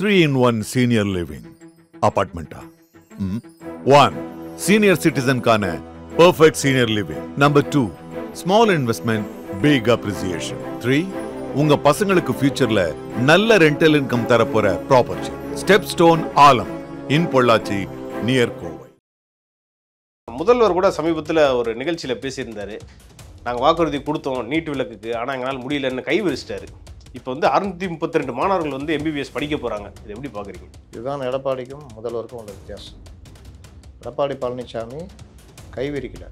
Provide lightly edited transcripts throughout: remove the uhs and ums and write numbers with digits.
3-in-1 senior living apartment. 1. Senior citizen கான perfect senior living. Number 2. Small investment, big appreciation. 3. உங்க பசங்களுக்கு ஃபியூச்சர்ல நல்ல ரெண்டல் இன்கம் தரப்போற ப்ராப்பர்ட்டி. ஸ்டெப் ஸ்டோன் ஆலம் இன் பொள்ளாச்சி நியர் கோவை. முதல்வர் கூட சமீபத்தில் ஒரு நிகழ்ச்சியில் பேசியிருந்தாரு. நாங்கள் வாக்குறுதி கொடுத்தோம் நீட் விலக்குக்கு, ஆனால் எங்களால் முடியலன்னு கை விரிச்சிட்டாரு. இப்போ வந்து 632 மாணவர்கள் வந்து எம்பிபிஎஸ் படிக்க போகிறாங்க. இது எப்படி பார்க்குறீங்க? இதுதான் எடப்பாடிக்கும் முதல்வருக்கும் உள்ள வித்தியாசம். எடப்பாடி பழனிசாமி கைவிரிக்கல.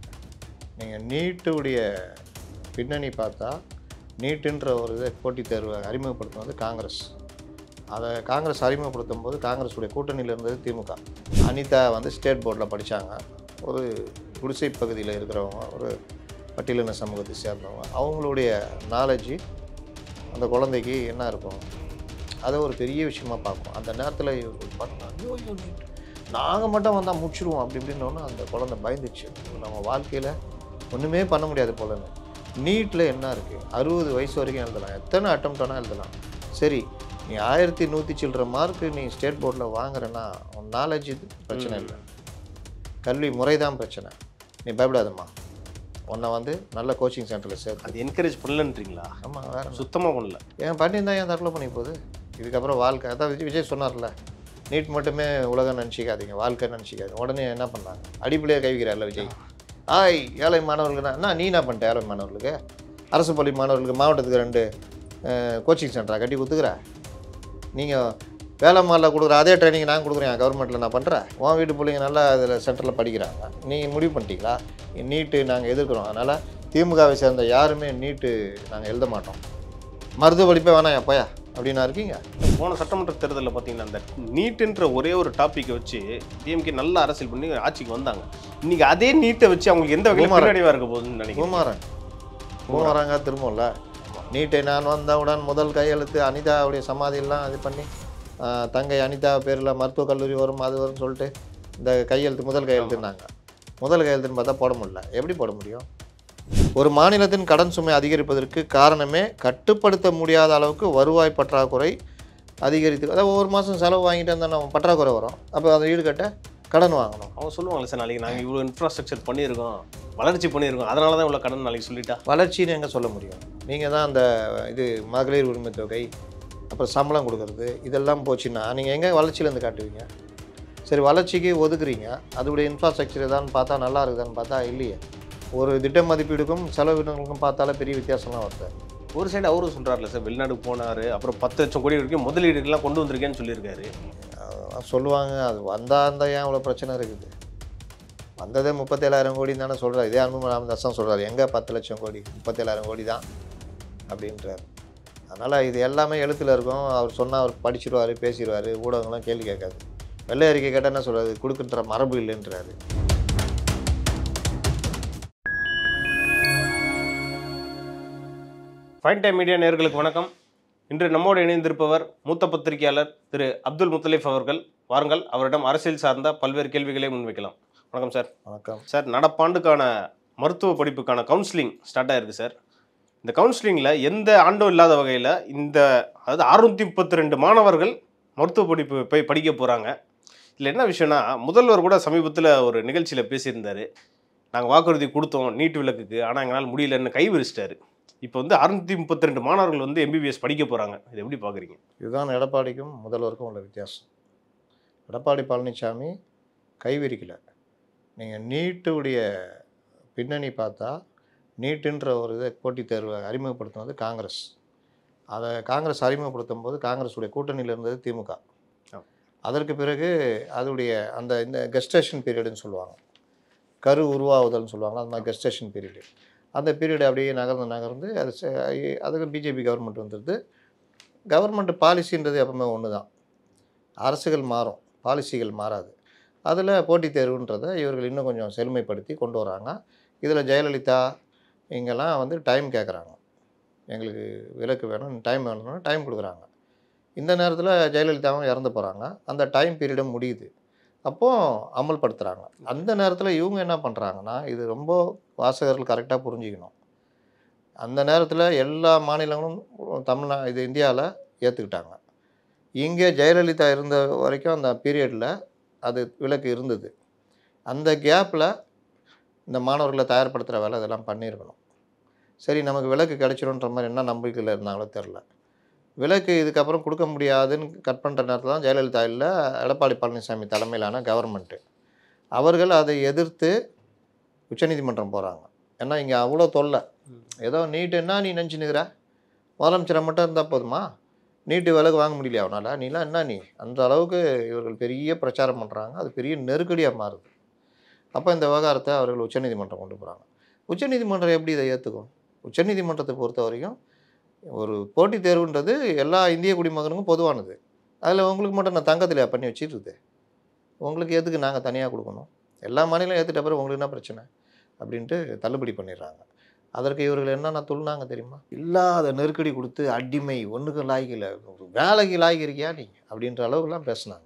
நீங்கள் நீட்டுடைய பின்னணி பார்த்தா நீட்டுன்ற ஒரு இதை போட்டித் தேர்வை அறிமுகப்படுத்துவது காங்கிரஸ். அதை காங்கிரஸ் அறிமுகப்படுத்தும் போது காங்கிரஸுடைய கூட்டணியில் இருந்தது திமுக. அனிதா வந்து ஸ்டேட் போர்டில் படித்தாங்க. ஒரு குடிசை பகுதியில் இருக்கிறவங்க, ஒரு பட்டியலின சமூகத்தை சேர்ந்தவங்க. அவங்களுடைய நாலேஜு அந்த குழந்தைக்கு என்ன இருக்கும், அதை ஒரு பெரிய விஷயமா பார்க்கும். அந்த நேரத்தில் ஐயோ நீட் நாங்கள் மட்டும் வந்தால் முடிச்சிடுவோம் அப்படி இப்படின்னோன்னு அந்த குழந்தை பயந்துச்சு. நம்ம வாழ்க்கையில் ஒன்றுமே பண்ண முடியாது போலன்னு. நீட்டில் என்ன இருக்குது, 60 வயசு வரைக்கும் எழுதலாம், எத்தனை அட்டம்ப்ட் வேணால் எழுதலாம். சரி, நீ 1100 சில்லற மார்க்கு நீ ஸ்டேட் போர்டில் வாங்குறேன்னா உன் நாலேஜ் பிரச்சனை இல்லை, கல்வி முறை தான் பிரச்சனை. நீ பயப்படாதம்மா, உன்னை வந்து நல்ல கோச்சிங் சென்டரில் சேர்த்து. அது என்கரேஜ் பண்ணலன்றீங்களா? ஆமாம், வேறு சுத்தமாக பண்ணல. ஏன் பண்ணியிருந்தா ஏன் தற்கொலை பண்ணி போகுது? இதுக்கப்புறம் வாழ்க்கை அதான் விஜய் சொன்னார்ல, நீட் மட்டுமே உலகம் நினச்சிக்காதீங்க, வாழ்க்கை நினச்சிக்காதீங்க. உடனே என்ன பண்ணாங்க, அடிப்படையாக கைவிக்கிறார்ல விஜய். ஏழை மாணவர்களுக்கு என்ன நீ என்ன பண்ணிட்ட? ஏழை மாணவர்களுக்கு, அரசு பள்ளி மாணவர்களுக்கு மாவட்டத்துக்கு 2 கோச்சிங் சென்டராக கட்டி கொடுத்துக்குற. நீங்கள் வேலை மாலில் கொடுக்குற அதே ட்ரைனிங் நான் கொடுக்குறேன் கவர்மெண்ட்டில், நான் பண்ணுறேன். உன் வீட்டு பிள்ளைங்க நல்லா அதில் சென்டரில் படிக்கிறாங்க. நீங்கள் முடிவு பண்ணிட்டீங்களா நீட்டு நாங்கள் எதிர்க்கிறோம், அதனால் திமுகவை சேர்ந்த யாருமே நீட்டு நாங்கள் எழுத மாட்டோம், மருத்துவ படிப்பே வேணாம் எப்போயா அப்படின்னா இருக்கீங்க. போன சட்டமன்ற தேர்தலில் பார்த்தீங்கன்னா அந்த நீட்டுன்ற ஒரே ஒரு டாப்பிக்கை வச்சு டிஎம்கே நல்ல அரசியல் பண்ணி ஆட்சிக்கு வந்தாங்க. இன்றைக்கி அதே நீட்டை வச்சு அவங்களுக்கு எந்த வகையில் பின்னடைவாக இருக்க போகுதுன்னு நினைக்கிறேன். பூமாறாங்க திரும்பல. நீட்டை நான் வந்தவுடன் முதல் கையெழுத்து அனிதாவுடைய சமாதியெல்லாம் இது பண்ணி தங்கை அனிதா பேரில் மருத்துவக் கல்லூரி வரும் அது வரும்னு சொல்லிட்டு இந்த கையெழுத்து முதல் கையெழுத்துனாங்க. முதல் கையெழுத்துன்னு பார்த்தா போட முடியல. எப்படி போட முடியும்? ஒரு மாநிலத்தின் கடன் சுமை அதிகரிப்பதற்கு காரணமே கட்டுப்படுத்த முடியாத அளவுக்கு வருவாய் பற்றாக்குறை அதிகரித்து, அதாவது ஒவ்வொரு மாதம் செலவு வாங்கிட்டு இருந்தால் பற்றாக்குறை வரும். அப்போ அதை ஈடுகட்ட கடன் வாங்கணும். அவங்க சொல்லுவாங்களே சார், நாளைக்கு நாங்கள் இவ்வளோ இன்ஃப்ராஸ்ட்ரக்சர் பண்ணியிருக்கோம், வளர்ச்சி பண்ணியிருக்கோம், அதனால தான் இவ்வளோ கடன் நாளைக்கு சொல்லிட்டா. வளர்ச்சின்னு எங்கே சொல்ல முடியும்? நீங்கள் தான் அந்த இது மகளிர் உரிமை தொகை, அப்புறம் சம்பளம் கொடுக்குறது, இதெல்லாம் போச்சுன்னா நீங்கள் எங்கே வளர்ச்சியிலேருந்து காட்டுவீங்க? சரி, வளர்ச்சிக்கு ஒதுக்குறீங்க, அதோடைய இன்ஃப்ராஸ்ட்ரக்சர் எதான்னு பார்த்தா நல்லா இருக்குதான்னு பார்த்தா இல்லையே. ஒரு திட்ட மதிப்பீடுக்கும் செலவினங்களுக்கும் பார்த்தாலே பெரிய வித்தியாசம்லாம் வருது. ஒரு சைடு அவரும் சொல்கிறார்ல சார், வெளிநாடு போனார், அப்புறம் 10 லட்சம் கோடி வரைக்கும் முதலீடுகள்லாம் கொண்டு வந்திருக்கேன்னு சொல்லியிருக்காரு. சொல்லுவாங்க, அது வந்தால் ஏன் அவ்வளோ பிரச்சனை இருக்குது? வந்ததே 37,000 கோடி தானே சொல்கிறார். இதே அன்பு ராமதாஸ் தான் சொல்கிறார், எங்கே 10 லட்சம் கோடி, 37,000 கோடி தான் அப்படின்றார். அதனால் இது எல்லாமே எழுத்தில் இருக்கும். அவர் சொன்னால் அவர் படிச்சிடுவார், பேசிடுவார், ஊடகங்கள்லாம் கேள்வி கேட்காது. வெள்ளை அறிக்கை கேட்டால் என்ன சொல்கிறது, கொடுக்குன்ற மரபு இல்லைன்றாரு. ஃபைன் டைம் மீடியா நேயர்களுக்கு வணக்கம். இன்று நம்மோடு இணைந்திருப்பவர் மூத்த பத்திரிகையாளர் திரு அப்துல் முத்தலீப் அவர்கள். வாருங்கள், அவரிடம் அரசியல் சார்ந்த பல்வேறு கேள்விகளை முன்வைக்கலாம். வணக்கம் சார். வணக்கம் சார். நடப்பாண்டுக்கான மருத்துவ படிப்புக்கான கவுன்சிலிங் ஸ்டார்ட் ஆகிருக்கு சார். இந்த கவுன்சிலிங்கில் எந்த ஆண்டும் இல்லாத வகையில் அதாவது 632 மாணவர்கள் மருத்துவ படிப்பு போய் படிக்க போகிறாங்க. இதில் என்ன விஷயம்னா, முதல்வர் கூட சமீபத்தில் ஒரு நிகழ்ச்சியில் பேசியிருந்தார். நாங்கள் வாக்குறுதி கொடுத்தோம் நீட் விலக்குக்கு, ஆனால் எங்களால் முடியலன்னு கை விரிச்சிட்டாரு. இப்போ வந்து 632 மாணவர்கள் வந்து எம்பிபிஎஸ் படிக்க போகிறாங்க. இது எப்படி பார்க்குறீங்க? இதுதான் எடப்பாடிக்கும் முதல்வருக்கும் உள்ள வித்தியாசம். எடப்பாடி பழனிசாமி கைவிரிக்கல. நீங்கள் நீட்டுடைய பின்னணி பார்த்தா நீட்டுன்ற ஒரு இதை போட்டித் தேர்வை அறிமுகப்படுத்துவது காங்கிரஸ். அதை காங்கிரஸ் அறிமுகப்படுத்தும் போது காங்கிரஸுடைய கூட்டணியில் இருந்தது திமுக. அதற்கு பிறகு அதோடைய இந்த கெஸ்டேஷன் பீரியடுன்னு சொல்லுவாங்க, கரு உருவாகுதல்னு சொல்லுவாங்க, அது மாதிரி கெஸ்டேஷன் பீரியடு. அந்த பீரியடு அப்படியே நகர்ந்து அதுக்கு பிஜேபி கவர்மெண்ட் வந்துடுது. கவர்மெண்ட் பாலிசின்றது எப்பவுமே ஒன்று தான், அரசுகள் மாறும், பாலிசிகள் மாறாது. அதில் போட்டித் தேர்வுன்றதை இவர்கள் இன்னும் கொஞ்சம் செழுமைப்படுத்தி கொண்டு வராங்க. இதில் ஜெயலலிதா இங்கெல்லாம் வந்து டைம் கேட்குறாங்க, எங்களுக்கு விலக்கு வேணும், டைம் வேணும்னா டைம் கொடுக்குறாங்க. இந்த நேரத்தில் ஜெயலலிதாவும் இறந்து போகிறாங்க, அந்த டைம் பீரியடும் முடியுது. அப்போது அமல்படுத்துகிறாங்க. அந்த நேரத்தில் இவங்க என்ன பண்ணுறாங்கன்னா, இது ரொம்ப வாசகர்கள் கரெக்டாக புரிஞ்சுக்கணும். அந்த நேரத்தில் எல்லா மாநிலங்களும் இது இந்தியாவில் ஏற்றுக்கிட்டாங்க. இங்கே ஜெயலலிதா இருந்த வரைக்கும் அந்த பீரியடில் அது விலக்கு இருந்தது. அந்த கேப்பில் இந்த மாணவர்களை தயார்படுத்துகிற வேலை இதெல்லாம் பண்ணியிருக்கணும். சரி, நமக்கு விலக்கு கிடைச்சிடும்ன்ற மாதிரி என்ன நம்பிக்கையில் இருந்தாங்களோ தெரில. விலக்கு இதுக்கப்புறம் கொடுக்க முடியாதுன்னு கட் பண்ணுற நேரத்தில் தான் ஜெயலலிதா இல்லை, எடப்பாடி பழனிசாமி தலைமையிலான கவர்மெண்ட்டு அவர்கள் அதை எதிர்த்து உச்சநீதிமன்றம் போகிறாங்க. ஏன்னா இங்கே அவ்வளோ தொல்லை. ஏதோ நீட்டுன்னா நீ நினச்சினுக்கிற முதலமைச்சரை மட்டும் இருந்தால் போதுமா, நீட்டு விலக்கு வாங்க முடியலையா அவனால், நீலாம் என்ன நீ, அந்த அளவுக்கு இவர்கள் பெரிய பிரச்சாரம் பண்ணுறாங்க. அது பெரிய நெருக்கடியாக மாறுது. அப்போ இந்த விவகாரத்தை அவர்கள் உச்சநீதிமன்றம் கொண்டு போகிறாங்க. உச்சநீதிமன்றம் எப்படி இதை ஏற்றுக்கும்? உச்சநீதிமன்றத்தை பொறுத்த வரைக்கும் ஒரு போட்டித் தேர்வுன்றது எல்லா இந்திய குடிமகனுக்கும் பொதுவானது. அதில் உங்களுக்கு மட்டும் நான் தங்கத்தில் பண்ணி வச்சுருது, உங்களுக்கு எதுக்கு நாங்கள் தனியாக கொடுக்கணும், எல்லா மாநிலம் ஏற்றுட்ட பிறகு உங்களுக்கு என்ன பிரச்சனை அப்படின்ட்டு தள்ளுபடி பண்ணிடுறாங்க. அதற்கு இவர்கள் என்னென்ன துள்ளாங்க தெரியுமா? இல்லாத நெருக்கடி கொடுத்து அடிமை, ஒன்றுக்கும் லாய்க்கில், வேலைக்கு லாய்க்கு இருக்கியா நீ அப்படின்ற அளவுக்குலாம் பேசுனாங்க.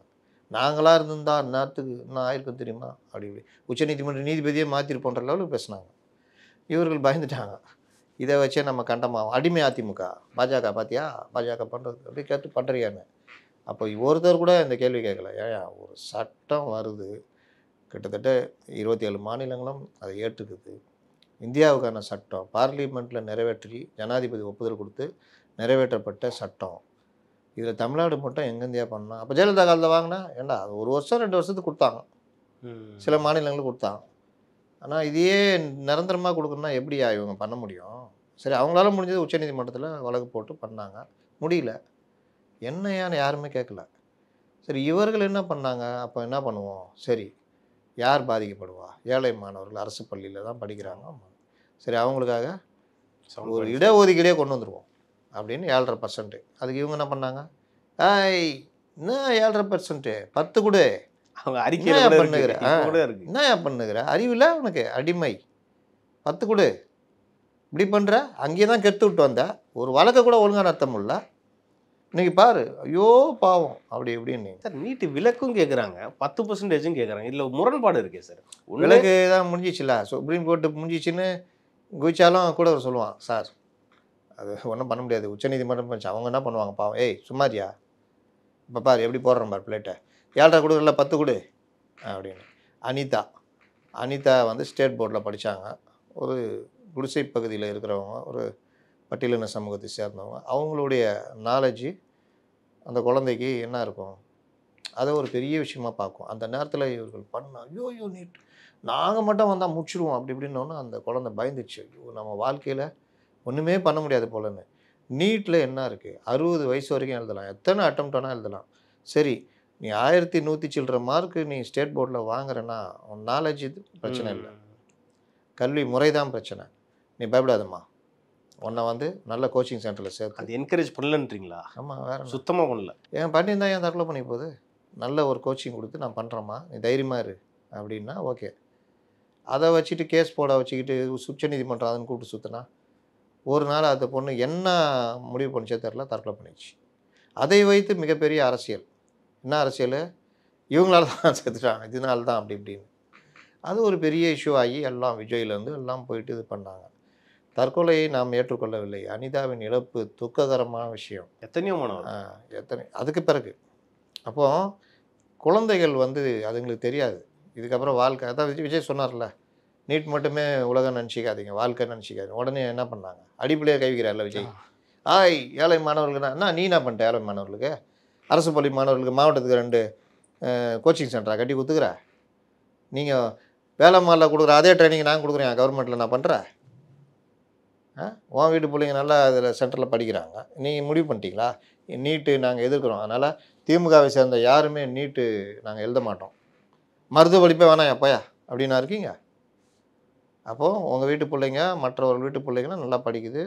நாங்களாக இருந்திருந்தா நேரத்துக்கு என்ன ஆயிருக்கும் தெரியுமா அப்படி இப்படி உச்சநீதிமன்ற நீதிபதியே மாற்றிருப்போன்ற லெவலுக்கு பேசுனாங்க. இவர்கள் பயந்துட்டாங்க. இதை வச்சே நம்ம கண்டமாகும். அடிமை அதிமுக, பாஜக பார்த்தியா, பாஜக பண்ணுறது அப்படி கேட்டு பண்ணுறியான்னு. அப்போ ஒருத்தர் கூட இந்த கேள்வி கேட்கல. ஏன் ஒரு சட்டம் வருது, கிட்டத்தட்ட 27 மாநிலங்களும் அதை ஏற்றுக்குது. இந்தியாவுக்கான சட்டம் பார்லிமெண்ட்டில் நிறைவேற்றி ஜனாதிபதி ஒப்புதல் கொடுத்து நிறைவேற்றப்பட்ட சட்டம். இதில் தமிழ்நாடு மட்டும் எங்கேருந்தியா பண்ணோம்? அப்போ ஜெயலலிதா காலத்தில் வாங்கினா ஏண்டா அது 1 வருஷம் 2 வருஷத்துக்கு கொடுத்தாங்க, சில மாநிலங்களுக்கு கொடுத்தாங்க. ஆனால் இதையே நிரந்தரமாக கொடுக்கணும்னா எப்படியா இவங்க பண்ண முடியும்? சரி, அவங்களால முடிஞ்சது உச்சநீதிமன்றத்தில் வழக்கு போட்டு பண்ணாங்க, முடியல. என்னையான்னு யாருமே கேட்கல. சரி, இவர்கள் என்ன பண்ணாங்க? அப்போ என்ன பண்ணுவோம்? சரி, யார் பாதிக்கப்படுவா? ஏழை மாணவர்கள் அரசு பள்ளியில் தான் படிக்கிறாங்க. சரி, அவங்களுக்காக ஒரு இடஒதுக்கீடே கொண்டு வந்துடுவோம் அப்படின்னு 7.5%. அதுக்கு இவங்க என்ன பண்ணாங்க? என்ன 7.5%, 10 கொடு, அவங்க என்ன அறிக்கையில் பண்ணுகிற, என்ன பண்ணுகிற, அறிவில் உனக்கு அடிமை, 10 கொடு, இப்படி பண்ணுற, அங்கேயே தான் கெடுத்து விட்டு வந்த, ஒரு வழக்கை கூட ஒழுங்காக நடத்த முடியல, இன்னைக்கு பாரு, ஐயோ பாவம் அப்படி இப்படின்னு. சார் நீட்டு விலக்கும் கேட்குறாங்க, 10% கேட்குறாங்க. இதில் முரண்பாடு இருக்கே சார். விலக்கு தான் முடிஞ்சிச்சுல, சுப்ரீம் கோர்ட்டு முடிஞ்சிச்சுன்னு குதிச்சாலும் கூட அவர் சொல்லுவான், சார் அது ஒன்றும் பண்ண முடியாது, உச்சநீதிமன்றம் பண்ணிச்சு, அவங்க என்ன பண்ணுவாங்க பாவம், ஏய் சும்மாரியா, இப்போ பாரு எப்படி போடுறேன் பாரு பிளேட்டை, 7.5 கொடுக்கல 10 கொடு அப்படின்னு. அனிதா வந்து ஸ்டேட் போர்டில் படித்தாங்க. ஒரு குடிசை பகுதியில் இருக்கிறவங்க, ஒரு பட்டியலின சமூகத்தை சேர்ந்தவங்க. அவங்களுடைய நாலேஜு அந்த குழந்தைக்கு என்ன இருக்கும், அதை ஒரு பெரிய விஷயமா பார்க்கும். அந்த நேரத்தில் இவர்கள் ஐயோ நீட் நாங்கள் மட்டும் வந்தால் முடிச்சிடுவோம் அப்படி இப்படின்னோன்னு அந்த குழந்தை பயந்துச்சு. ஐயோ நம்ம வாழ்க்கையில் ஒன்றுமே பண்ண முடியாது போலன்னு. நீட்டில் என்ன இருக்குது, 60 வயசு வரைக்கும் எழுதலாம், எத்தனை அட்டெம்ப்ட் வேணால் எழுதலாம். சரி, நீ 1100 சில்லற மார்க்கு நீ ஸ்டேட் போர்டில் வாங்குறேன்னா உன் நாலேஜ் இது பிரச்சனை இல்லை, கல்வி முறை தான் பிரச்சனை. நீ பயப்படாதம்மா, உன்னை வந்து நல்ல கோச்சிங் சென்டரில் சேர்த்து. அது என்கரேஜ் பண்ணலன்றீங்களா? ஆமாம், வேறு சுத்தமாக பண்ணல. ஏன் பண்ணியிருந்தா ஏன் தற்கொலை பண்ணி போகுது? நல்ல ஒரு கோச்சிங் கொடுத்து நான் பண்ணுறேம்மா, நீ தைரியமாக இரு அப்படின்னா ஓகே. அதை வச்சுட்டு கேஸ் போட வச்சுக்கிட்டு உச்சநீதிமன்றம் அதன்னு கூப்பிட்டு சுற்றினா ஒரு நாள் அந்த பொண்ணு என்ன முடிவு பண்ணிச்சே தெரில, தற்கொலை பண்ணிச்சு. அதை வைத்து மிகப்பெரிய அரசியல். என்ன அரசியல்? இவங்களால தான் செத்துட்டாங்க, இதனால தான் அப்படி இப்படின்னு. அது ஒரு பெரிய இஷ்யூ ஆகி எல்லாம் விஜயிலேருந்து எல்லாம் போயிட்டு இது பண்ணாங்க. தற்கொலையை நாம் ஏற்றுக்கொள்ளவில்லை. அனிதாவின் இழப்பு துக்ககரமான விஷயம். எத்தனையோ மாணவர் எத்தனை அதுக்கு பிறகு. அப்போது குழந்தைகள் வந்து அதுங்களுக்கு தெரியாது. இதுக்கப்புறம் வாழ்க்கை, அதான் விஜய் சொன்னார்ல, நீட் மட்டுமே உலகம் நினச்சிக்காதீங்க, வாழ்க்கை நினச்சிக்காதீங்க. உடனே என்ன பண்ணாங்க, அடிப்படையாக கைவிக்கிறார்ல விஜய். ஏழை மாணவர்களுக்கு என்ன நீ என்ன பண்ணிட்ட, ஏழை மாணவர்களுக்கு அரசு பள்ளி மாணவர்களுக்கு மாவட்டத்துக்கு 2 கோச்சிங் சென்டராக கட்டி கொடுத்துக்கிற, நீங்கள் வேலை மாலில் கொடுக்குற அதே ட்ரைனிங் நான் கொடுக்குறேன் கவர்மெண்ட்டில் நான் பண்ணுறேன். உன் வீட்டு பிள்ளைங்க நல்லா அதில் சென்டரில் படிக்கிறாங்க, நீங்கள் முடிவு பண்ணிட்டீங்களா நீட்டு நாங்கள் எதிர்க்கிறோம், அதனால் திமுகவை சேர்ந்த யாருமே நீட்டு நாங்கள் எழுத மாட்டோம், மருத்துவ படிப்பே வேணாம் எப்போயா அப்படின்னா இருக்கீங்க. அப்போது உங்கள் வீட்டு பிள்ளைங்க மற்றவர்கள் வீட்டு பிள்ளைங்களும் நல்லா படிக்குது,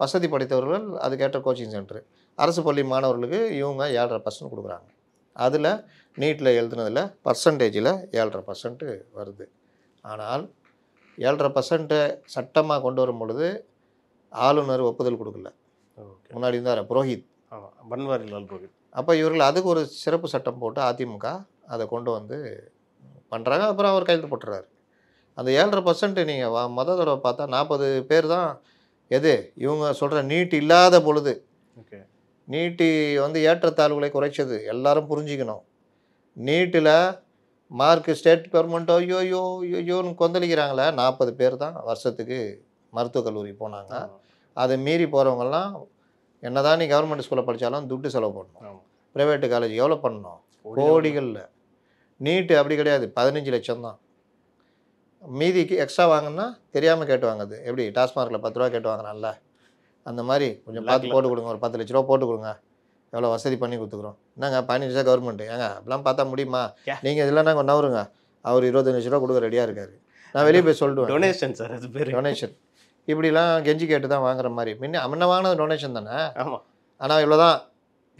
வசதி படைத்தவர்கள் அதுக்கேற்ற கோச்சிங் சென்டரு. அரசு பள்ளி மாணவர்களுக்கு இவங்க 7.5% கொடுக்குறாங்க. அதில் நீட்டில் எழுதுனதில் பர்சன்டேஜில் 7.5% வருது. ஆனால் 7.5% சட்டமாக கொண்டு வரும் பொழுது ஆளுநர் ஒப்புதல் கொடுக்கல. முன்னாடி இருந்தார் புரோஹித், பன்வாரிலால் புரோஹித். அப்போ இவர்கள் அதுக்கு ஒரு சிறப்பு சட்டம் போட்டு அதிமுக அதை கொண்டு வந்து பண்ணுறாங்க. அப்புறம் அவர் கையெழுத்து போட்டுறாரு. அந்த 7.5% நீங்கள் மொதல் தடவை பார்த்தா 40 பேர் தான். எது இவங்க சொல்கிற நீட் இல்லாத பொழுது, நீட்டு வந்து ஏற்றத்தாழ்வுகளை குறைச்சது, எல்லாரும் புரிஞ்சுக்கணும். நீட்டில் மார்க்கு ஸ்டேட் கவர்மெண்ட்டோ ஐயோன்னு கொந்தளிக்கிறாங்களே, 40 பேர் தான் வருஷத்துக்கு மருத்துவக் கல்லூரி போனாங்க. அதை மீறி போகிறவங்கெல்லாம் என்னதான் நீ கவர்மெண்ட் ஸ்கூலில் படித்தாலும் துட்டு செலவு பண்ணணும். ப்ரைவேட்டு காலேஜ் எவ்வளோ பண்ணணும்? கோடிகளில். நீட்டு அப்படி கிடையாது, 15 லட்சம் தான். மீதிக்கு எக்ஸ்ட்ரா வாங்கினா தெரியாமல் கேட்டு வாங்குது. எப்படி டாஸ்மார்க்கில் 10 ரூபா கேட்டு வாங்குறான்ல, அந்த மாதிரி கொஞ்சம் பார்த்து போட்டு கொடுங்க, ஒரு 10 லட்ச ரூபா போட்டு கொடுங்க, எவ்வளோ வசதி பண்ணி கொடுத்துக்குறோம். என்னங்க 15 லட்சம் கவர்மெண்ட்டு, ஏங்க அப்படிலாம் பார்த்தா முடியுமா? நீங்கள் இல்லைன்னா கொஞ்சம் நவருங்க, அவர் 25 லட்ச ரூபா கொடுக்க ரெடியாக இருக்காரு. நான் வெளியே போய் சொல்லிட்டு டொனேஷன் சார், அது பேர் டொனேஷன். இப்படிலாம் கெஞ்சி கேட்டு தான் வாங்குற மாதிரி. முன்ன வாங்கினது டொனேஷன் தானே. ஆமாம். ஆனால் இவ்வளோதான்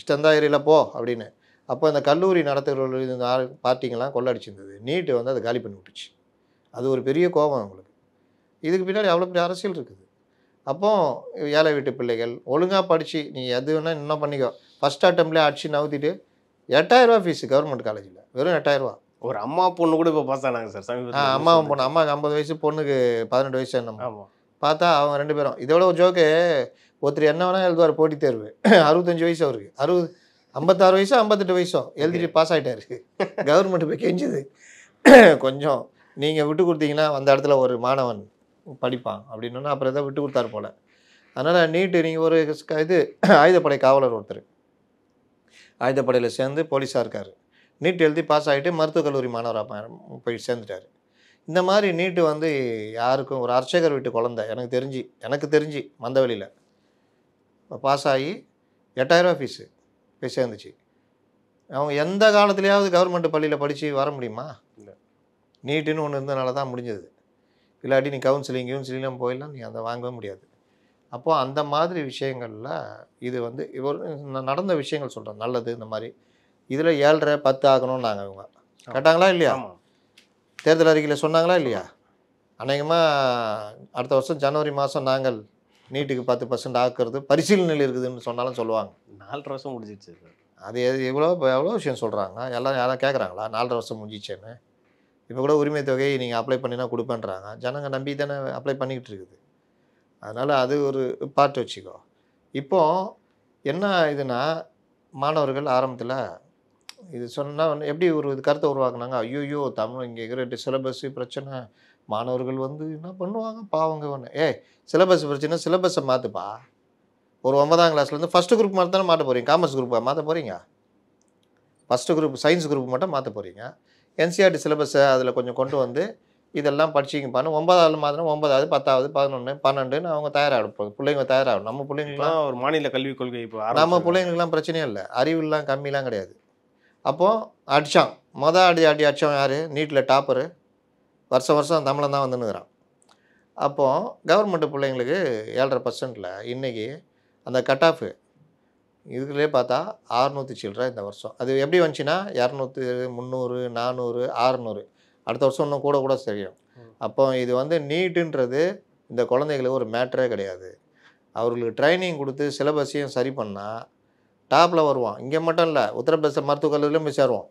இஷ்டந்தா ஏரியில் போ அப்படின்னு. அப்போ இந்த கல்லூரி நடத்துகிறவர்கள் இந்த பார்ட்டிங்கெல்லாம் கொள்ளடிச்சிருந்தது. நீட்டு வந்து அதை காலி பண்ணி விட்டுச்சு. அது ஒரு பெரிய கோபம் அவங்களுக்கு. இதுக்கு பின்னாடி அவ்வளோ பெரிய அரசியல் இருக்குது. அப்போ ஏழை வீட்டு பிள்ளைகள் ஒழுங்காக படித்து நீ எது வேணால் இன்னும் பண்ணிக்கோ, ஃபஸ்ட் அட்டம்ப்ட்லேயே அடிச்சு நவுத்திட்டு 8000 ரூபா ஃபீஸு கவர்மெண்ட் காலேஜில், வெறும் 8000 ரூபா. ஒரு அம்மா பொண்ணு கூட இப்போ பாஸ் ஆனாங்க சார் சமீபத்தில். அம்மாவும் பொண்ணு, அம்மாவுக்கு 50 வயசு, பொண்ணுக்கு 18 வயசு என்னமோ. ஆமாம். பார்த்தா அவங்க 2 பேரும் இதோட ஒரு ஜோக்கு, ஒருத்தர் என்ன வேணால் எழுதுவார் போட்டித் தேர்வு, 65 வயசு அவருக்கு, 56 வயசோ 58 வயசோ எழுதிட்டு பாஸ் ஆகிட்டாரு. கவர்மெண்ட் போய் கெஞ்சுது, கொஞ்சம் நீங்கள் விட்டு கொடுத்தீங்கன்னா அந்த இடத்துல ஒரு மாணவன் படிப்பான் அப்படின்னு. அப்புறம் எதாவது விட்டு கொடுத்தாரு போல். அதனால் நீட்டு நீங்கள் ஒரு இது ஆயுதப்படை காவலர் ஒருத்தர் ஆயுதப்படையில் சேர்ந்து போலீஸாக இருக்கார், நீட் எழுதி பாஸ் ஆகிட்டு மருத்துவக் கல்லூரி மாணவராக போய் சேர்ந்துட்டார். இந்த மாதிரி நீட்டு வந்து யாருக்கும், ஒரு அர்ச்சகர் வீட்டு குழந்தை எனக்கு தெரிஞ்சு மந்தவெளியில் பாஸ் ஆகி 8000 ரூபா ஃபீஸு போய் சேர்ந்துச்சு. அவங்க எந்த காலத்துலேயாவது கவர்மெண்ட் பள்ளியில் படித்து வர முடியுமா? இல்லை. நீட்டுன்னு ஒன்று இருந்தனால தான் முடிஞ்சது. இல்லாட்டி நீ கவுன்சிலிங்லாம் போயிடலாம், நீ அதை வாங்கவே முடியாது. அப்போது அந்த மாதிரி விஷயங்களில் இது வந்து நடந்த விஷயங்கள் சொல்கிறேன், நல்லது. இந்த மாதிரி இதில் 7.5 10 ஆகணும்னு நாங்கள் இவங்க கேட்டாங்களா இல்லையா? தேர்தல் அறிக்கையில் சொன்னாங்களா இல்லையா? அநேகமாக அடுத்த வருஷம் ஜனவரி மாதம் நாங்கள் நீட்டுக்கு 10% ஆக்குறது பரிசீலனையில் இருக்குதுன்னு சொன்னாலும் சொல்லுவாங்க. 4 வருஷம் முடிஞ்சிச்சு சார். அது எவ்வளோ விஷயம் சொல்கிறாங்க. எல்லாம் யாரும் கேட்குறாங்களா 4 வருஷம் முடிஞ்சிச்சேன்னு? இப்போ கூட உரிமை தொகையை நீங்கள் அப்ளை பண்ணினா கொடுப்பேன்றாங்க. ஜனங்க நம்பி தானே அப்ளை பண்ணிக்கிட்டு இருக்குது. அதனால் அது ஒரு பார்ட் வச்சுக்கோ. இப்போது என்ன இதுனா, மாணவர்கள் ஆரம்பத்தில் இது சொன்னால் எப்படி ஒரு இது கருத்தை உருவாக்குனாங்க, ஐயோ தமிழ் இங்கே இருக்கிற சிலபஸ்ஸு பிரச்சனை, மாணவர்கள் வந்து என்ன பண்ணுவாங்க பாவங்க ஒன்று. சிலபஸ் பிரச்சனை, சிலபஸை மாற்றுப்பா. ஒரு 9ஆம் கிளாஸ்லேருந்து ஃபஸ்ட்டு குரூப் மட்டும் தானே மாற்ற போகிறீங்க, காமர்ஸ் குரூப்பாக மாற்ற போகிறீங்க? ஃபஸ்ட்டு குரூப் சயின்ஸ் குரூப் மட்டும் மாற்ற போகிறீங்க. என்சிஆர்டி சிலபஸை அதில் கொஞ்சம் கொண்டு வந்து இதெல்லாம் படிச்சிங்கப்பான்னு 9ஆவது மாத்திரம் 9ஆவது 10ஆவது 11 12ன்னு அவங்க தயாராகிடும், பிள்ளைங்க தயாராகும். நம்ம பிள்ளைங்களுக்குலாம் ஒரு மாநில கல்விக் கொள்கை இப்போ நம்ம பிள்ளைங்களுக்குலாம் பிரச்சனையே இல்லை, அறிவுலாம் கம்மிலாம் கிடையாது. அப்போது அடித்தான் அடித்தான் யார்? நீட்டில் டாப்பரு, வருஷம் தமிழன் தான் வந்துன்னுக்குறான். அப்போது கவர்மெண்ட் பிள்ளைங்களுக்கு 7.5% இன்றைக்கி அந்த கட் ஆஃபு இதுக்குள்ளே பார்த்தா 600 சில்லற இந்த வருஷம். அது எப்படி வந்துச்சுன்னா 200 300 400 600, அடுத்த வருஷம் இன்னும் கூட தெரியும். அப்போ இது வந்து நீட்டுன்றது இந்த குழந்தைகளுக்கு ஒரு மேட்டரே கிடையாது. அவர்களுக்கு ட்ரைனிங் கொடுத்து சிலபஸையும் சரி பண்ணால் டாப்பில் வருவான். இங்கே மட்டும் இல்லை, உத்தரப்பிரதேச மருத்துவக் கல்லூரியிலும் போய் சேருவான்.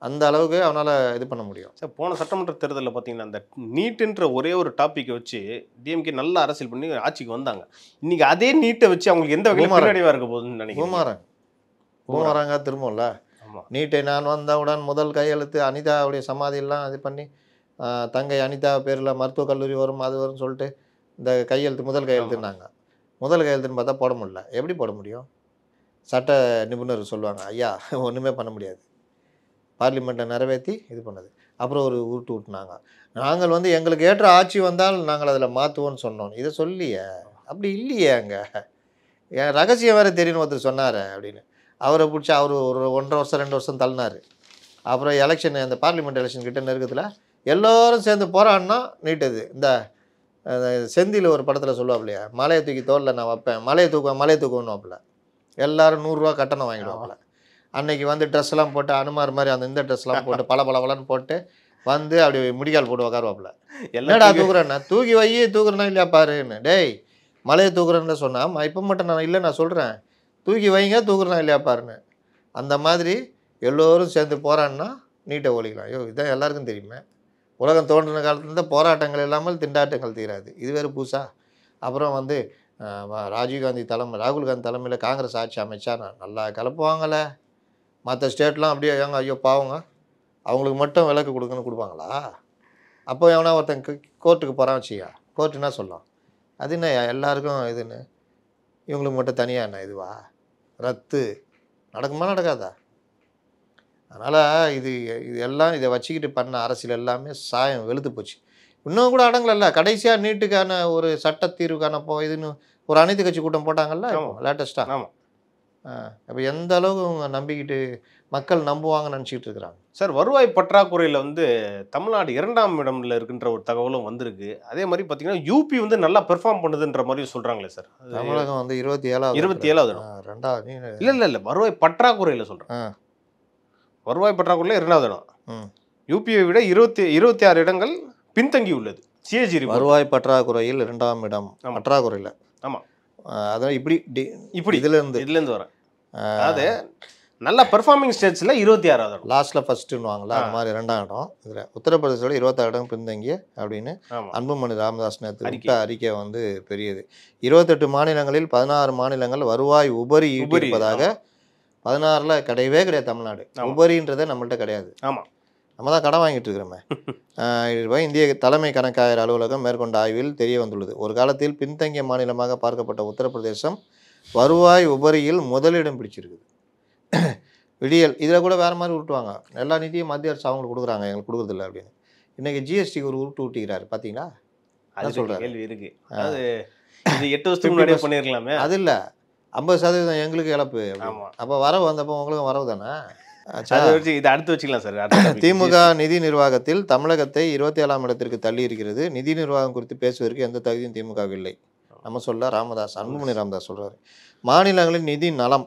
அந்த அளவுக்கு அவனால் இது பண்ண முடியும். சார், போன சட்டமன்ற தேர்தலில் பார்த்தீங்கன்னா அந்த நீட்டுன்ற ஒரே ஒரு டாப்பிக்கை வச்சு டிஎம்கே நல்ல அரசியல் பண்ணி ஆட்சிக்கு வந்தாங்க. இன்றைக்கி அதே நீட்டை வச்சு அவங்களுக்கு எந்த வகையில் பின்னடைவாக இருக்க போகுதுன்னு நினைக்கிறேன். பூமராங்க திரும்பல. நீட்டை நான் வந்தவுடன் முதல் கையெழுத்து அனிதாவுடைய சமாதியெல்லாம் இது பண்ணி, தங்கை அனிதா பேரில் மருத்துவக் கல்லூரி வரும் அது வரும்னு சொல்லிட்டு இந்த கையெழுத்து முதல் கையெழுத்துனாங்க. முதல் கையெழுத்துன்னு பார்த்தா போட முடியல. எப்படி போட முடியும்? சட்ட நிபுணர் சொல்லுவாங்க, ஐயா ஒன்றுமே பண்ண முடியாது, பார்லிமெண்ட்டை நிறைவேற்றி இது பண்ணது. அப்புறம் ஒரு உருட்டு விட்டுனாங்க, நாங்கள் வந்து எங்களுக்கு ஏற்ற ஆட்சி வந்தால் நாங்கள் அதில் மாற்றுவோன்னு சொன்னோம். இதை சொல்லியே, அப்படி இல்லையே, அங்கே என் ரகசியம் வேறு தெரியும்னு ஒருத்தர் சொன்னார் அப்படின்னு அவரை பிடிச்சி அவர் ஒரு 1.5 வருஷம் 2 வருஷம் தள்ளினார். அப்புறம் எலெக்ஷன், அந்த பார்லிமெண்ட் எலெக்ஷன் கிட்ட நெருக்கத்தில் எல்லோரும் சேர்ந்து போராடினா நீட்டது. இந்த செந்தில் ஒரு படத்தில் சொல்லுவாப்பிலையா, மலையை தூக்கி தோளில் நான் வைப்பேன், மலையை தூக்குவேன்னு எல்லோரும் 100 ரூபா கட்டணம் வாங்கிடுவாங்கள. அன்றைக்கி வந்து ட்ரெஸ்லாம் போட்டு அனுமார் மாதிரி அந்த இந்த ட்ரெஸ்லாம் போட்டு பளபளன்னு போட்டு வந்து அப்படி முடிக்கால் போட்டு உக்காருவாப்புல. என்னடா தூக்குறேன்னா, தூக்கி வையே தூக்குறேன்னா இல்லையா பாருன்னு. டேய் மலையை தூக்குறேன்னு சொன்னால் இப்போ மட்டும் நான் இல்லை, நான் சொல்கிறேன் தூக்கி வைங்க தூக்குறேன்னா இல்லையா பாருன்னு. அந்த மாதிரி எல்லோரும் சேர்ந்து போராடினா நீட்டை ஒழிக்கலாம். ஐயோ இதான் எல்லாருக்கும் தெரியுமே, உலகம் தோன்றின காலத்துலேருந்து போராட்டங்கள் இல்லாமல் திண்டாட்டங்கள் தீராது, இது வேறு புதுசா. அப்புறம் வந்து ராகுல் காந்தி தலைமையில் காங்கிரஸ் ஆட்சி அமைச்சா நல்லா கலப்புவாங்கள்ல. மற்ற ஸ்டேட்லாம் அப்படியே ஏங்க ஐயோ பாவங்க அவங்களுக்கு மட்டும் விலக்கு கொடுக்குன்னு கொடுப்பாங்களா? அப்போ எவனா ஒருத்தன் கோர்ட்டுக்கு போகிறான் வச்சியா, கோர்ட்டு என்ன சொல்லலாம்? அது என்ன எல்லாருக்கும் இதுன்னு, இவங்களுக்கு மட்டும் தனியாக என்ன இதுவா? ரத்து நடக்குமா நடக்காதா? அதனால் இது எல்லாம் இதை வச்சுக்கிட்டு பண்ண அரசியல் எல்லாமே சாயம் வெளுத்து போச்சு. இன்னும் கூட அடங்கலைல்ல. கடைசியாக நீட்டுக்கான ஒரு சட்ட தீர்வுக்கான இதுன்னு ஒரு அனைத்து கட்சி கூட்டம் போட்டாங்கல்ல லேட்டஸ்ட்டாக. ஆமாம். அப்போ எந்த அளவுக்கு அவங்க நம்பிக்கிட்டு மக்கள் நம்புவாங்கன்னு நினச்சிக்கிட்டு இருக்கிறாங்க. சார், வருவாய் பற்றாக்குறையில் தமிழ்நாடு 2ஆம் இடம்ல இருக்கின்ற ஒரு தகவலும் வந்திருக்கு. அதே மாதிரி பார்த்தீங்கன்னா யூபி நல்லா பெர்ஃபார்ம் பண்ணுதுன்ற மாதிரி சொல்கிறாங்களே சார். தமிழகம் 27வது 27வது இடம். ரெண்டாவது இல்லை வருவாய் பற்றாக்குறையில் சொல்கிறேன். வருவாய் பற்றாக்குறையில் 2வது இடம். யூபியை விட 26 இடங்கள் பின்தங்கி உள்ளது. சிஏஜி வருவாய் பற்றாக்குறையில் 2ஆம் இடம். பற்றாக்குறையில். ஆமாம். அதான் இப்படி இதுலேருந்து வரேன். அதாவது நல்ல பெர்ஃபார்மிங் ஸ்டேட்ஸில் 26வது இடம். லாஸ்ட்டில் ஃபஸ்ட்டுன்னுவாங்களா அது மாதிரி 2ஆம் இடம். இதில் உத்தரப்பிரதேசோட 26 இடம் பின்தங்கிய அப்படின்னு அன்புமணி ராமதாஸ் நேற்று அறிக்கை பெரியது. 28 மாநிலங்களில் 16 மாநிலங்கள் வருவாய் உபரி ஈட்டியிருப்பதாக. 16ல் கிடையவே கிடையாது தமிழ்நாடு. உபரின்றதே நம்மள்ட்ட கிடையாது. ஆமாம், நம்ம தான் கடன் வாங்கிட்டு இருக்கிறோமே. இந்திய தலைமை கணக்காயர் அலுவலகம் மேற்கொண்ட ஆய்வில் தெரிய வந்துள்ளது. ஒரு காலத்தில் பின்தங்கிய மாநிலமாக பார்க்கப்பட்ட உத்தரப்பிரதேசம் வருவாய் உபரியில் முதலிடம் பிடிச்சிருக்குது. விடியல் இதில் கூட வேறு மாதிரி உருட்டுவாங்க. எல்லா நிதியும் மத்திய அரசு அவங்களுக்கு கொடுக்குறாங்க, எங்களுக்கு கொடுக்குறதில்ல அப்படின்னு. இன்றைக்கி ஜிஎஸ்டிக்கு ஒரு உருட்டு ஊட்டிக்கிறாரு பார்த்தீங்களா? அது சொல்கிறார். கேள்வி இருக்குது. அது 8 வருஷத்துக்கு முன்னாடியே பண்ணியிருக்கலாமே. அது இல்லை, 50% எங்களுக்கு இழப்பு. அப்போ வரவு வந்தப்போ உங்களுக்கும் வரவு தானே. இதை அடுத்து வச்சுக்கலாம் சார். திமுக நிதி நிர்வாகத்தில் தமிழகத்தை 27ஆம் இடத்திற்கு தள்ளி இருக்கிறது. நிதி நிர்வாகம் குறித்து பேசுவதற்கு எந்த தகுதியும் திமுகவில் இல்லை. நம்ம சொல்ல ராமதாஸ், அன்புமணி ராமதாஸ் சொல்கிறார். மாநிலங்களின் நிதி நலம்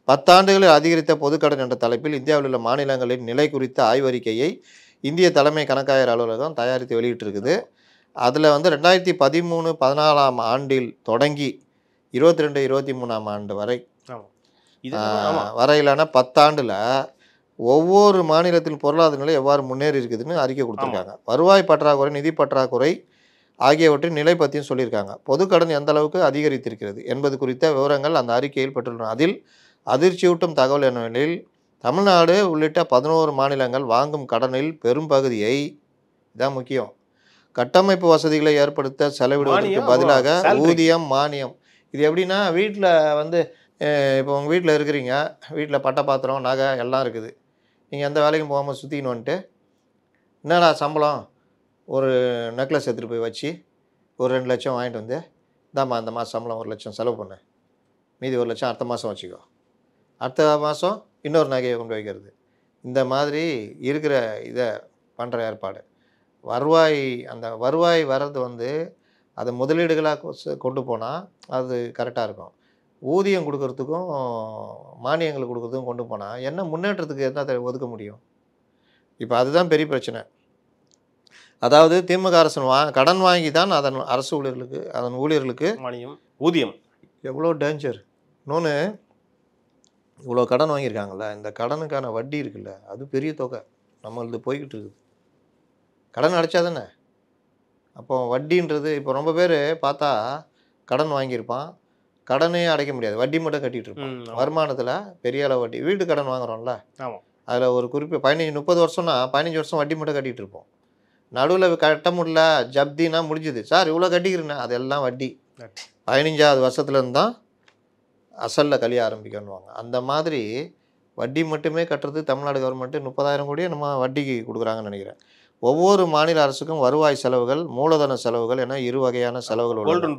10 ஆண்டுகளில் அதிகரித்த பொதுக்கடன் என்ற தலைப்பில் இந்தியாவில் உள்ள மாநிலங்களின் நிலை குறித்த ஆய்வறிக்கையை இந்திய தலைமை கணக்காயர் அலுவலகம் தயாரித்து வெளியிட்டிருக்குது. அதில் 2013-14ஆம் ஆண்டில் தொடங்கி 22-23ஆம் ஆண்டு வரையிலான 10 ஆண்டில் ஒவ்வொரு மாநிலத்தின் பொருளாதார நிலை எவ்வாறு முன்னேறி இருக்குதுன்னு அறிக்கை கொடுத்துருக்காங்க. வருவாய் பற்றாக்குறை, நிதி பற்றாக்குறை ஆகியவற்றின் நிலை பற்றியும் சொல்லியிருக்காங்க. பொதுக்கடன் எந்த அளவுக்கு அதிகரித்திருக்கிறது என்பது குறித்த விவரங்கள் அந்த அறிக்கையில் பெற்றுள்ளன. அதில் அதிர்ச்சியூட்டும் தகவல் என்னவெனில் தமிழ்நாடு உள்ளிட்ட 11 மாநிலங்கள் வாங்கும் கடனில் பெரும் பகுதியை, இதான் முக்கியம், கட்டமைப்பு வசதிகளை ஏற்படுத்த செலவிடுவதற்கு பதிலாக ஊதியம், மானியம். இது எப்படின்னா, வீட்டில் இப்போ உங்கள் வீட்டில் இருக்கிறீங்க, வீட்டில் பட்டை பாத்திரம், நகை எல்லாம் இருக்குது. நீங்கள் எந்த வேலைக்கும் போகாமல் சுற்றின்னு வந்துட்டு, என்னடா சம்பளம், ஒரு நெக்லஸ் எடுத்துகிட்டு போய் வச்சு ஒரு 2 லட்சம் வாங்கிட்டு வந்து, இந்தாம்மா அந்த மாதம் சம்பளம் 1 லட்சம் செலவு பண்ணு, மீதி 1 லட்சம் அடுத்த மாதம் வச்சுக்கோ, அடுத்த மாதம் இன்னொரு நகையை கொண்டு வைக்கிறது. இந்த மாதிரி இருக்கிற இதை பண்ணுற ஏற்பாடு. அந்த வருவாய் வர்றது அதை முதலீடுகளாக கொண்டு போனால் அது கரெக்டாக இருக்கும். ஊதியம் கொடுக்கறதுக்கும் மானியங்கள் கொடுக்கறதுக்கும் கொண்டு போனால் என்ன முன்னேற்றத்துக்கு என்ன ஒதுக்க முடியும்? இப்போ அதுதான் பெரிய பிரச்சனை. அதாவது திமுக அரசு கடன் வாங்கி தான் அதன் அரசு ஊழியர்களுக்கு, அதன் ஊழியர்களுக்கு மானியம், ஊதியம். எவ்வளோ டேஞ்சர். இன்னொன்று, இவ்வளோ கடன் வாங்கியிருக்காங்கல்ல, இந்த கடனுக்கான வட்டி இருக்குல்ல, அது பெரிய தொகை நம்மளது போய்கிட்டு இருக்குது. கடன் அடைச்சா தானே. அப்போ வட்டின்றது, இப்போ ரொம்ப பேர் பார்த்தா கடன் வாங்கியிருப்பான், கடனே அடைக்க முடியாது, வட்டி மட்டும் கட்டிகிட்டு இருப்பான். வருமானத்தில் பெரிய அளவு வட்டி. வீட்டு கடன் வாங்குறோம்ல, அதில் ஒரு குறிப்பிட்ட 15-30 வருஷம்னா 15 வருஷம் வட்டி மட்டும் கட்டிகிட்டு இருப்போம். நடுவில் கட்ட முடியல, ஜப்தினா முடிஞ்சுது, சார் இவ்வளோ கட்டிக்கிறேண்ணே, அதெல்லாம் வட்டி. 15ஆவது வருஷத்துலேருந்து தான் அசலில் கழிய ஆரம்பிக்கணுவாங்க. அந்த மாதிரி வட்டி மட்டுமே கட்டுறது தமிழ்நாடு கவர்மெண்ட்டு 30,000 கோடியே நம்ம வட்டிக்கு கொடுக்குறாங்கன்னு நினைக்கிறேன். ஒவ்வொரு மாநில அரசுக்கும் வருவாய் செலவுகள், மூலதன செலவுகள் என 2 வகையான செலவுகள் உள்ளன.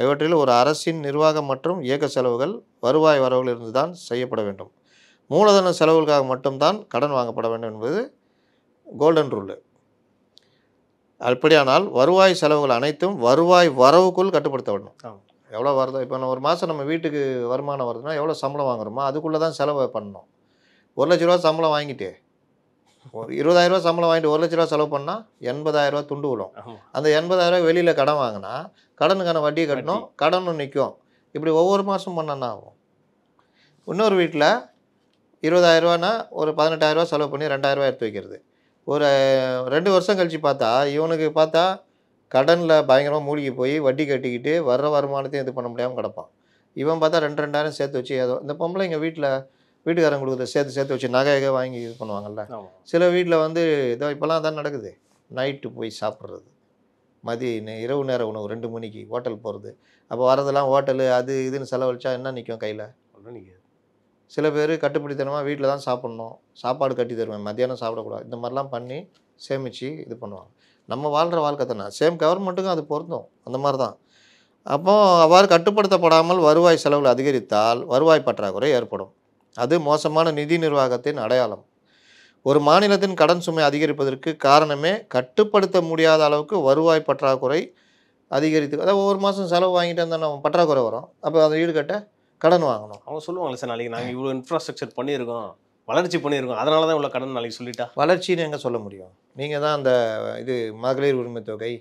இவற்றில் ஒரு அரசின் நிர்வாகம் மற்றும் இயக்க செலவுகள் வருவாய் வரவுகளிலிருந்து தான் செய்யப்பட வேண்டும். மூலதன செலவுகளுக்காக மட்டும்தான் கடன் வாங்கப்பட வேண்டும் என்பது கோல்டன் ரூல். அப்படியானால் வருவாய் செலவுகள் அனைத்தும் வருவாய் வரவுக்குள் கட்டுப்படுத்தப்படணும். எவ்வளோ வருதோ, இப்போ ஒரு மாதம் நம்ம வீட்டுக்கு வருமானம் வருதுன்னா எவ்வளோ சம்பளம் வாங்குறோமோ அதுக்குள்ளே தான் செலவு பண்ணணும். 1 லட்ச ரூபா சம்பளம் வாங்கிட்டு 20,000 ரூபா சம்பளம் வாங்கிட்டு 1 லட்ச ரூபா செலவு பண்ணால் 80,000 ரூபா துண்டு விடும். அந்த 80,000 ரூபா வெளியில் கடன் வாங்கினா கடனுக்கான வட்டியை கட்டணும், கடனும் நிற்கும். இப்படி ஒவ்வொரு மாதம் பண்ணனா ஆகும். இன்னொரு வீட்டில் 20,000 ரூபானா ஒரு 18,000 ரூபா செலவு பண்ணி 2,000 ரூபா எடுத்து வைக்கிறது. ஒரு 2 வருஷம் கழித்து பார்த்தா இவனுக்கு பார்த்தா கடனில் பயங்கரமாக மூழ்கி போய் வட்டி கட்டிக்கிட்டு வர்ற வருமானத்தையும் இது பண்ண முடியாமல் கிடப்பான். இவன் பார்த்தா 2,000 சேர்த்து வச்சு ஏதோ இந்த பொம்பளைங்க வீட்டுக்காரங்க கொடுக்குறத சேர்த்து வச்சு நகை வாங்கி இது பண்ணுவாங்கல்ல. ஆமா. சில வீட்டில் வந்து இதோ இப்போலாம் தான் நடக்குது. நைட்டு போய் சாப்பிட்றது, இரவு நேர உணவு 2 மணிக்கு ஹோட்டல் போகிறது. அப்போ வரதெல்லாம் ஹோட்டலு அது இதுன்னு செலவழிச்சா என்ன நிற்கும் கையில்? ஒண்ணும் நிக்காது. சில பேர் கட்டுப்பிடித்தனமாக வீட்டில் தான் சாப்பிட்ணும், சாப்பாடு கட்டி தருவேன், மத்தியானம் சாப்பிடக்கூடாது, இந்த மாதிரிலாம் பண்ணி சேமித்து இது பண்ணுவாங்க. நம்ம வாழ்கிற வாழ்க்கை தானே, சேம் கவர்மெண்ட்டுக்கும் அது பொருந்தும். அந்த மாதிரி தான். அப்போ அவ்வாறு கட்டுப்படுத்தப்படாமல் வருவாய் செலவுகள் அதிகரித்தால் வருவாய் பற்றாக்குறை ஏற்படும். அது மோசமான நிதி நிர்வாகத்தின் அடையாளம். ஒரு மாநிலத்தின் கடன் சுமை அதிகரிப்பதற்கு காரணமே கட்டுப்படுத்த முடியாத அளவுக்கு வருவாய் பற்றாக்குறை அதிகரித்து, அதாவது ஒவ்வொரு மாதம் செலவு வாங்கிட்டு இருந்தால் பற்றாக்குறை வரும். அப்போ அதை ஈடுகட்ட கடன் வாங்கணும். அவங்க சொல்லுவாங்களே சார், நாளைக்கு நாங்கள் இவ்வளோ இன்ஃப்ராஸ்ட்ரக்சர் பண்ணியிருக்கோம், வளர்ச்சி பண்ணியிருக்கோம், அதனால தான் இவ்வளோ கடன் நாளைக்கு சொல்லிட்டா. வளர்ச்சின்னு எங்கே சொல்ல முடியும்? நீங்கள் தான் அந்த மகளிர் உரிமை தொகை,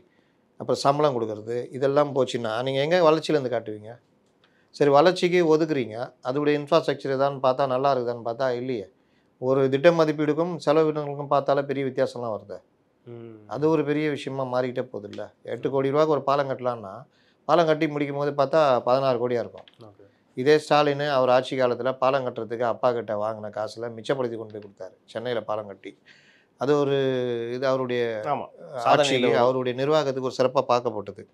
அப்புறம் சம்பளம் கொடுக்கறது, இதெல்லாம் போச்சுன்னா நீங்கள் எங்கே வளர்ச்சியிலேருந்து காட்டுவீங்க? சரி, வளர்ச்சிக்கு ஒதுக்குறீங்க, அதோடைய இன்ஃப்ராஸ்ட்ரக்சர் எதான்னு பார்த்தா நல்லா இருக்குதான்னு பார்த்தா இல்லையே. ஒரு திட்ட மதிப்பீடுக்கும் செலவினங்களுக்கும் பார்த்தாலே பெரிய வித்தியாசம்லாம் வருது. அது ஒரு பெரிய விஷயமா மாறிக்கிட்டே போகுது இல்லை. 8 கோடி ரூபாய்க்கு ஒரு பாலம் கட்டலான்னா பாலம் கட்டி முடிக்கும் போது பார்த்தா 16 கோடியாக இருக்கும். இதே ஸ்டாலின் அவர் ஆட்சி காலத்தில் பாலம் கட்டுறதுக்கு அப்பா கிட்ட வாங்கின காசில் மிச்சப்படுத்தி கொண்டு போய் கொடுத்தாரு, சென்னையில் பாலம் கட்டி. அது ஒரு இது அவருடைய ஆட்சி, அவருடைய நிர்வாகத்துக்கு ஒரு சிறப்பாக பார்க்கப்பட்டது.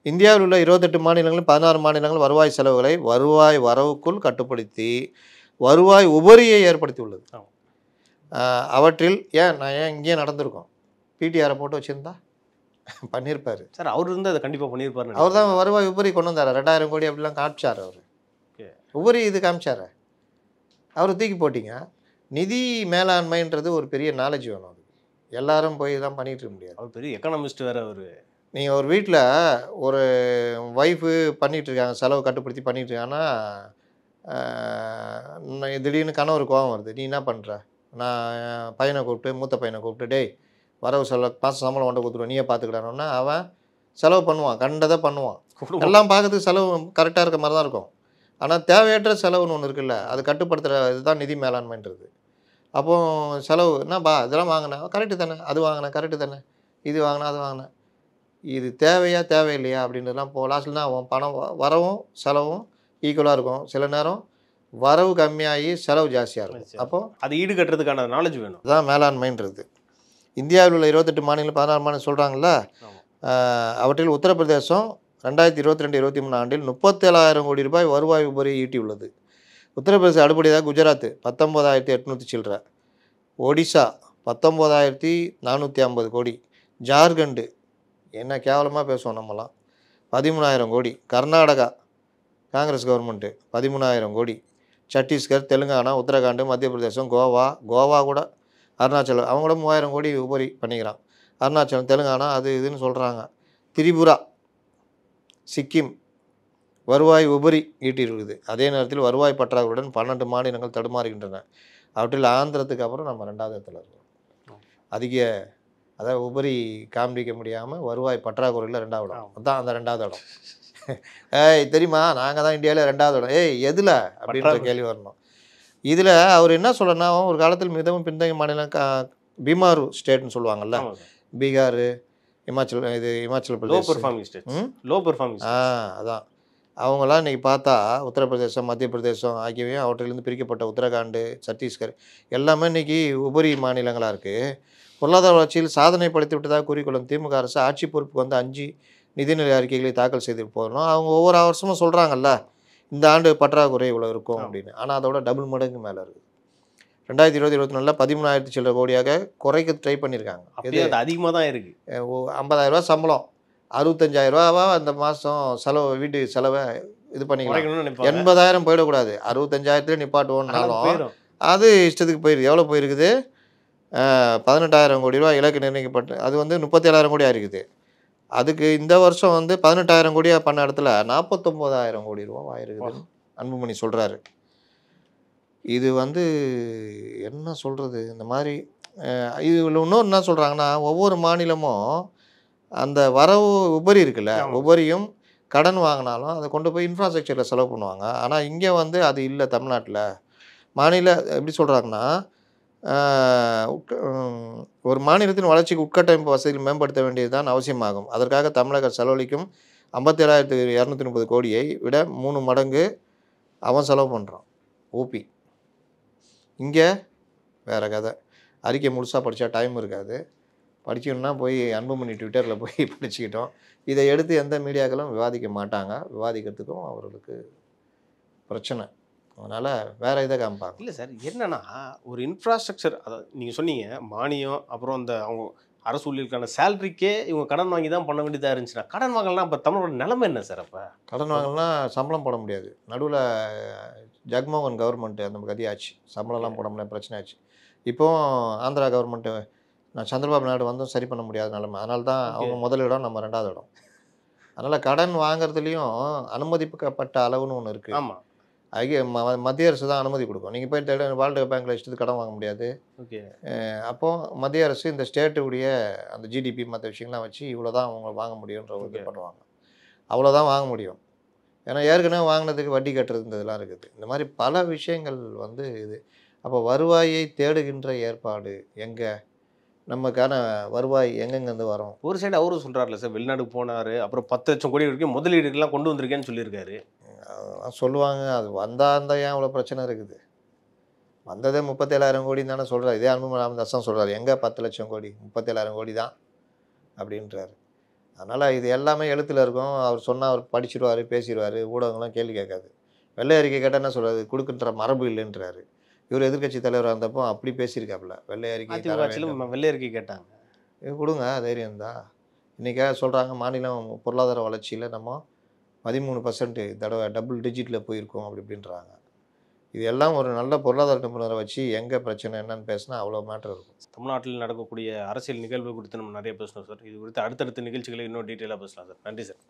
இந்தியாவில் உள்ள 28 மாநிலங்களும் 16 மாநிலங்கள் வருவாய் செலவுகளை வருவாய் வரவுக்குள் கட்டுப்படுத்தி வருவாய் உபரியை ஏற்படுத்தி உள்ளது. அவற்றில் நான் இங்கேயே நடந்திருக்கோம், பிடிஆரை போட்டு வச்சுருந்தா பண்ணியிருப்பார் சார். அவர் இருந்து அதை கண்டிப்பாக பண்ணியிருப்பாரு. அவர் தான் வருவாய் உபரி கொண்டு வந்தார், 2000 கோடி அப்படிலாம் காமிச்சார். அவர் உபரி இது காமிச்சார், அவர் தூக்கி போட்டிங்க. நிதி மேலாண்மைன்றது ஒரு பெரிய நாலேஜ் வேணும். அது எல்லாரும் போய் தான் பண்ணிகிட்டு இருக்க முடியாது. அவர் பெரிய எக்கனாமிஸ்ட் வேறு. அவர் நீங்கள் ஒரு வீட்டில் ஒரு ஒய்ஃபு பண்ணிகிட்ருக்காங்க, செலவு கட்டுப்படுத்தி பண்ணிகிட்ருக்காங்கன்னா திடீர்னு கணவர் கோவம் வருது, நீ என்ன பண்ணுற? நான் பையனை கூப்பிட்டு, மூத்த பையனை கூப்பிட்டு, டேய் வரவு செலவு மாதம் சம்பளம் கொண்டு கொடுத்துருவோம், நீயே பார்த்துக்கிடானோன்னா அவன் செலவு பண்ணுவான், கண்டதை பண்ணுவான். எல்லாம் பார்க்கறதுக்கு செலவு கரெக்டாக இருக்க மாதிரி தான் இருக்கும். ஆனால் தேவையற்ற செலவுன்னு ஒன்று இருக்குல்ல, அது கட்டுப்படுத்துகிற இதுதான் நிதி மேலாண்மைன்றது. அப்போது செலவு என்னப்பா இதெல்லாம் வாங்கினேன் கரெக்டு தானே, அது வாங்கினேன் கரெக்டு தானே, இது வாங்கினேன் அது வாங்கினேன், இது தேவையா தேவையில்லையா அப்படின்றதுலாம் லாஸ்ட்லாம் ஆகும். பணம் வரவும் செலவும் ஈக்குவலாக இருக்கும். சில நேரம் வரவு கம்மியாகி செலவு ஜாஸ்தியாக இருக்கும். அப்போது அது ஈடுகட்டுறதுக்கான நாலேஜ் வேணும். அதுதான் மேலாண்மைன்றது. இந்தியாவில் உள்ள 28 மாநிலம் 16 மாநிலம் சொல்கிறாங்கல்ல, அவற்றில் உத்தரப்பிரதேசம் 2022-23 ஆண்டில் 37,000 கோடி ரூபாய் வருவாய் உபரி ஈட்டியுள்ளது. உத்தரப்பிரதேசம் அடுப்படியாக குஜராத் 19,800 சில்லற, ஒடிசா 19,450 கோடி, ஜார்க்கண்டு என்ன கேவலமாக பேசுவோம் நம்மலாம் 13,000 கோடி, கர்நாடகா காங்கிரஸ் கவர்மெண்ட்டு 13,000 கோடி, சத்தீஸ்கர், தெலுங்கானா, உத்தரகாண்ட், மத்திய பிரதேசம், கோவா கூட அருணாச்சலம் அவங்கள 3,000 கோடி உபரி பண்ணிக்கிறான். அருணாச்சலம், தெலுங்கானா அது இதுன்னு சொல்கிறாங்க. திரிபுரா, சிக்கிம் வருவாய் உபரி ஈட்டியிருக்குது. அதே நேரத்தில் வருவாய் பற்றாக்குறையுடன் 12 மாநிலங்கள் தடுமாறுகின்றன. அவற்றில் ஆந்திரத்துக்கு அப்புறம் நம்ம 2வது இடத்துல இருக்கோம். அதாவது உபரி காண்பிக்க முடியாமல் வருவாய் பற்றாக்குறையில் 2வது இடம். அதுதான் அந்த 2வது இடம். தெரியுமா, நாங்கள் தான் இந்தியாவில் 2வது இடம். எதில் அப்படின்ற கேள்வி வரணும். இதில் அவர் என்ன சொல்கிறேன்னா, ஒரு காலத்தில் மிகவும் பின்தங்கிய மாநிலம் பீமார் ஸ்டேட்னு சொல்லுவாங்கள்ல, பீகார், இமாச்சல பிரதேசம், அதான் அவங்களாம் இன்றைக்கி பார்த்தா உத்தரப்பிரதேசம், மத்திய பிரதேசம் ஆகியவையும் அவற்றிலிருந்து பிரிக்கப்பட்ட உத்தரகாண்ட், சத்தீஸ்கர் எல்லாமே இன்றைக்கி உபரி மாநிலங்களாக இருக்குது. பொருளாதார வளர்ச்சியில் சாதனை படுத்தி விட்டதாக கூறிக்கொள்ளும் திமுக அரசு ஆட்சி பொறுப்புக்கு வந்து 5 நிதிநிலை அறிக்கைகளை தாக்கல் செய்து போகணும். அவங்க ஒவ்வொரு வருஷமும் சொல்கிறாங்கல்ல, இந்த ஆண்டு பற்றாக்குறை இவ்வளோ இருக்கும் அப்படின்னு. ஆனால் அதோட டபுள் மடங்கு மேலே இருக்குது. 2020-24 13,000 சில்லற கோடியாக குறைக்க ட்ரை பண்ணியிருக்காங்க. இது அதிகமாக தான் இருக்குது. 50,000 ரூபா சம்பளம், 65,000 ரூபாவா அந்த மாதம் செலவு, வீட்டு செலவை இது பண்ணிக்கலாம். 80,000 போயிடக்கூடாது, 65,000 நிப்பாட்டுவோம்னாலும் அது இஷ்டத்துக்கு போயிருக்கு. எவ்வளோ போயிருக்குது? 18,000 கோடி ரூபா இலக்கு நிர்ணயிக்கப்பட்டு அது வந்து 37,000 கோடியாக இருக்குது. அதுக்கு இந்த வருஷம் வந்து 18,000 கோடியாக பண்ண இடத்துல 49,000 கோடி ரூபா ஆயிருக்குதுன்னு அன்புமணி சொல்கிறாரு. இது வந்து என்ன சொல்கிறது, இந்த மாதிரி இது இன்னொன்று என்ன சொல்கிறாங்கன்னா, ஒவ்வொரு மாநிலமும் அந்த வரவு உபரி இருக்குல்ல, உபரியும் கடன் வாங்கினாலும் அதை கொண்டு போய் இன்ஃப்ராஸ்ட்ரக்சரில் செலவு பண்ணுவாங்க. ஆனால் இங்கே வந்து அது இல்லை. தமிழ்நாட்டில் மாநில எப்படி சொல்கிறாங்கன்னா, ஒரு மாநிலத்தின் வளர்ச்சிக்கு உட்கட்டமைப்பு வசதிகள் மேம்படுத்த வேண்டியது தான் அவசியமாகும். அதற்காக தமிழக செலவழிக்கும் 57,230 கோடியை விட 3 மடங்கு அவன் செலவு பண்ணுறான் ஊபி. இங்கே வேறு கதை. அறிக்கை முழுசாக படித்தா டைம் இருக்காது. படிக்கணும்னா போய் அன்புமணி ட்விட்டரில் போய் படிச்சுக்கிட்டோம். இதை எடுத்து எந்த மீடியாக்களும் விவாதிக்க மாட்டாங்க. விவாதிக்கிறதுக்கும் அவர்களுக்கு பிரச்சனை. அதனால் வேறு இதை காமிப்பாங்க. இல்லை சார், என்னன்னா ஒரு இன்ஃப்ராஸ்ட்ரக்சர், அதாவது நீங்கள் சொன்னீங்க மானியம், அப்புறம் அந்த அவங்க அரசு ஊழியர்களுக்கான சேலரிக்கே இவங்க கடன் வாங்கி தான் பண்ண வேண்டியதாக இருந்துச்சுன்னா கடன் வாங்கலாம். இப்போ தமிழோட நிலைமை என்ன சார்? அப்போ கடன் வாங்கலன்னா சம்பளம் போட முடியாது. நடுவில் ஜக்மோகன் கவர்மெண்ட்டு அந்த கதியாச்சு. சம்பளம்லாம் போட முடியாது, பிரச்சனை ஆச்சு. இப்போவும் ஆந்திரா கவர்மெண்ட்டு நான் சந்திரபாபு நாயுடு வந்தும் சரி பண்ண முடியாத நிலைமை. அதனால தான் அவங்க முதல் இடம், நம்ம 2வது இடம். அதனால் கடன் வாங்குறதுலேயும் அனுமதிக்கப்பட்ட அளவுன்னு ஒன்று இருக்குது. ஆமாம், மத்திய அரசு தான் அனுமதி கொடுக்கும். நீங்கள் போய் வேர்ல்டு பேங்க்கில் இஷ்டத்துக்கு கடன் வாங்க முடியாது. ஓகே. அப்போது மத்திய அரசு இந்த ஸ்டேட்டுடைய அந்த ஜிடிபி மற்ற விஷயங்கள்லாம் வச்சு இவ்வளோ தான் அவங்க வாங்க முடியுன்ற ஒரு இது பண்ணுவாங்க. அவ்வளோதான் வாங்க முடியும். ஏன்னா ஏற்கனவே வாங்கினதுக்கு வட்டி கட்டுறது இந்த இதெல்லாம் இருக்குது. இந்த மாதிரி பல விஷயங்கள் வந்து இது. அப்போ வருவாயை தேடுகின்ற ஏற்பாடு எங்கே? நமக்கான வருவாய் எங்கெங்கேருந்து வரும்? ஒரு சைடு அவரும் சொல்கிறார்ல சார், வெளிநாடு போனார், அப்புறம் 10 லட்சம் கோடி வரைக்கும் முதலீடுகள்லாம் கொண்டு வந்திருக்கேன்னு சொல்லியிருக்காரு. அதெல்லாம் சொல்லுவாங்க. அது வந்தால் ஏன் அவ்வளோ பிரச்சனை இருக்குது? வந்ததே 37,000 கோடின்னு தானே சொல்கிறார். இதே அன்புமணி ராமதாஸ் தான் சொல்கிறார். எங்கே 10 லட்சம் கோடி? 37,000 கோடி தான் அப்படின்றாரு. அதனால் இது எல்லாமே எழுத்தில் இருக்கும். அவர் சொன்னால் அவர் படிச்சிருவார், பேசிடுவார், ஊடகங்கள்லாம் கேள்வி கேட்காது. வெள்ளை அறிக்கை கேட்டால் என்ன சொல்கிறாரு? கொடுக்குன்ற மரபு இல்லைன்றாரு. இவர் எதிர்க்கட்சி தலைவராக இருந்தப்போ அப்படி பேசியிருக்காப்புல. வெள்ளை அறிக்கை வெள்ளை அறிக்கை கேட்டாங்க. இது கொடுங்க, தைரியம் தான். இன்றைக்கி சொல்கிறாங்க மாநிலம் பொருளாதார வளர்ச்சியில் நம்ம 13% தடவை டபுள் டிஜிட்டில் போயிருக்கோம் அப்படி இப்படின்றாங்க. இது எல்லாம் ஒரு நல்ல பொருளாதார நிபுணரை வச்சு எங்கே பிரச்சனை என்னன்னு பேசினா அவ்வளோ மேட்டர் இருக்கும். தமிழ்நாட்டில் நடக்கக்கூடிய அரசியல் நிகழ்வு குறித்து நம்ம நிறைய பேசணும் சார். இது குறித்து அடுத்தடுத்த நிகழ்ச்சிகளை இன்னும் டீட்டெயிலாக பேசலாம் சார். நன்றி சார்.